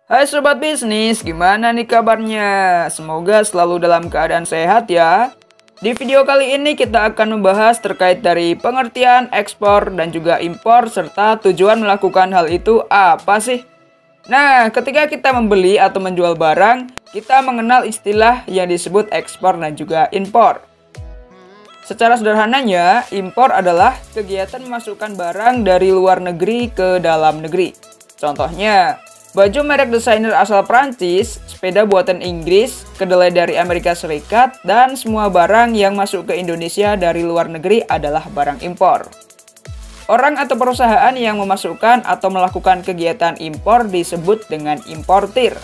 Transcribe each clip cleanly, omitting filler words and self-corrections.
Hai Sobat Bisnis, gimana nih kabarnya? Semoga selalu dalam keadaan sehat ya. Di video kali ini kita akan membahas terkait dari pengertian ekspor dan juga impor serta tujuan melakukan hal itu apa sih? Nah, ketika kita membeli atau menjual barang, kita mengenal istilah yang disebut ekspor dan juga impor. Secara sederhananya, impor adalah kegiatan memasukkan barang dari luar negeri ke dalam negeri. Contohnya, baju merek desainer asal Prancis, sepeda buatan Inggris, kedelai dari Amerika Serikat, dan semua barang yang masuk ke Indonesia dari luar negeri adalah barang impor. Orang atau perusahaan yang memasukkan atau melakukan kegiatan impor disebut dengan importir.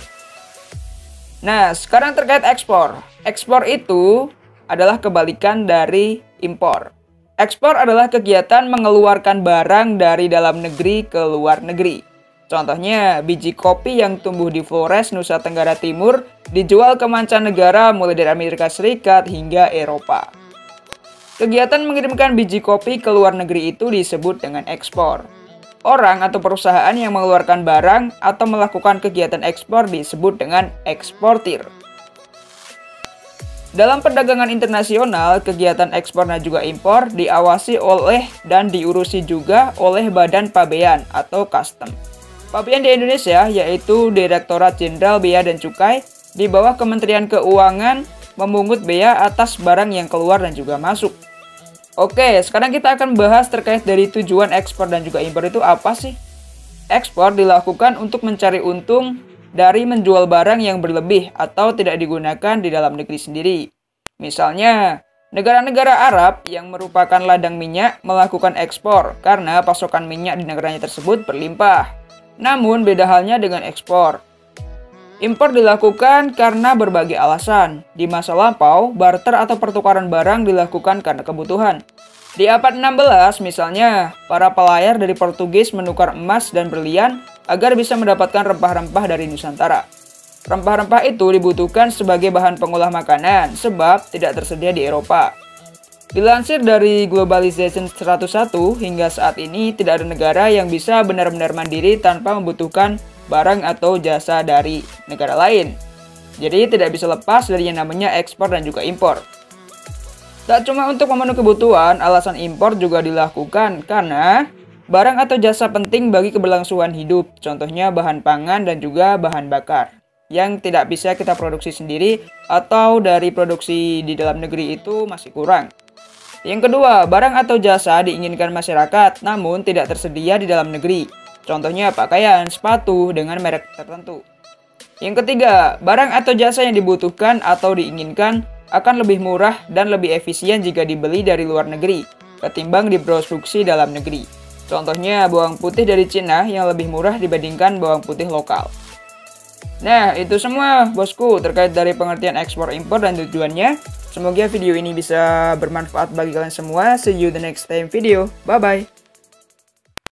Nah, sekarang terkait ekspor. Ekspor itu adalah kebalikan dari impor. Ekspor adalah kegiatan mengeluarkan barang dari dalam negeri ke luar negeri. Contohnya, biji kopi yang tumbuh di Flores, Nusa Tenggara Timur dijual ke mancanegara mulai dari Amerika Serikat hingga Eropa. Kegiatan mengirimkan biji kopi ke luar negeri itu disebut dengan ekspor. Orang atau perusahaan yang mengeluarkan barang atau melakukan kegiatan ekspor disebut dengan eksportir. Dalam perdagangan internasional, kegiatan ekspor dan juga impor diawasi oleh dan diurusi juga oleh Badan Pabean atau Custom. Pabean di Indonesia yaitu Direktorat Jenderal Bea dan Cukai di bawah Kementerian Keuangan memungut bea atas barang yang keluar dan juga masuk. Oke, sekarang kita akan bahas terkait dari tujuan ekspor dan juga impor itu apa sih? Ekspor dilakukan untuk mencari untung dari menjual barang yang berlebih atau tidak digunakan di dalam negeri sendiri. Misalnya, negara-negara Arab yang merupakan ladang minyak melakukan ekspor karena pasokan minyak di negaranya tersebut berlimpah. Namun beda halnya dengan ekspor. Impor dilakukan karena berbagai alasan. Di masa lampau, barter atau pertukaran barang dilakukan karena kebutuhan. Di abad 16 misalnya, para pelayar dari Portugis menukar emas dan berlian agar bisa mendapatkan rempah-rempah dari Nusantara. Rempah-rempah itu dibutuhkan sebagai bahan pengolah makanan sebab tidak tersedia di Eropa. Dilansir dari Globalization 101, hingga saat ini tidak ada negara yang bisa benar-benar mandiri tanpa membutuhkan barang atau jasa dari negara lain. Jadi tidak bisa lepas dari yang namanya ekspor dan juga impor. Tak cuma untuk memenuhi kebutuhan, alasan impor juga dilakukan karena barang atau jasa penting bagi keberlangsungan hidup, contohnya bahan pangan dan juga bahan bakar, yang tidak bisa kita produksi sendiri atau dari produksi di dalam negeri itu masih kurang. Yang kedua, barang atau jasa diinginkan masyarakat namun tidak tersedia di dalam negeri, contohnya pakaian, sepatu dengan merek tertentu. Yang ketiga, barang atau jasa yang dibutuhkan atau diinginkan akan lebih murah dan lebih efisien jika dibeli dari luar negeri ketimbang diproduksi dalam negeri. Contohnya bawang putih dari Cina yang lebih murah dibandingkan bawang putih lokal. Nah, itu semua bosku terkait dari pengertian ekspor impor dan tujuannya. Semoga video ini bisa bermanfaat bagi kalian semua. See you the next time video. Bye bye.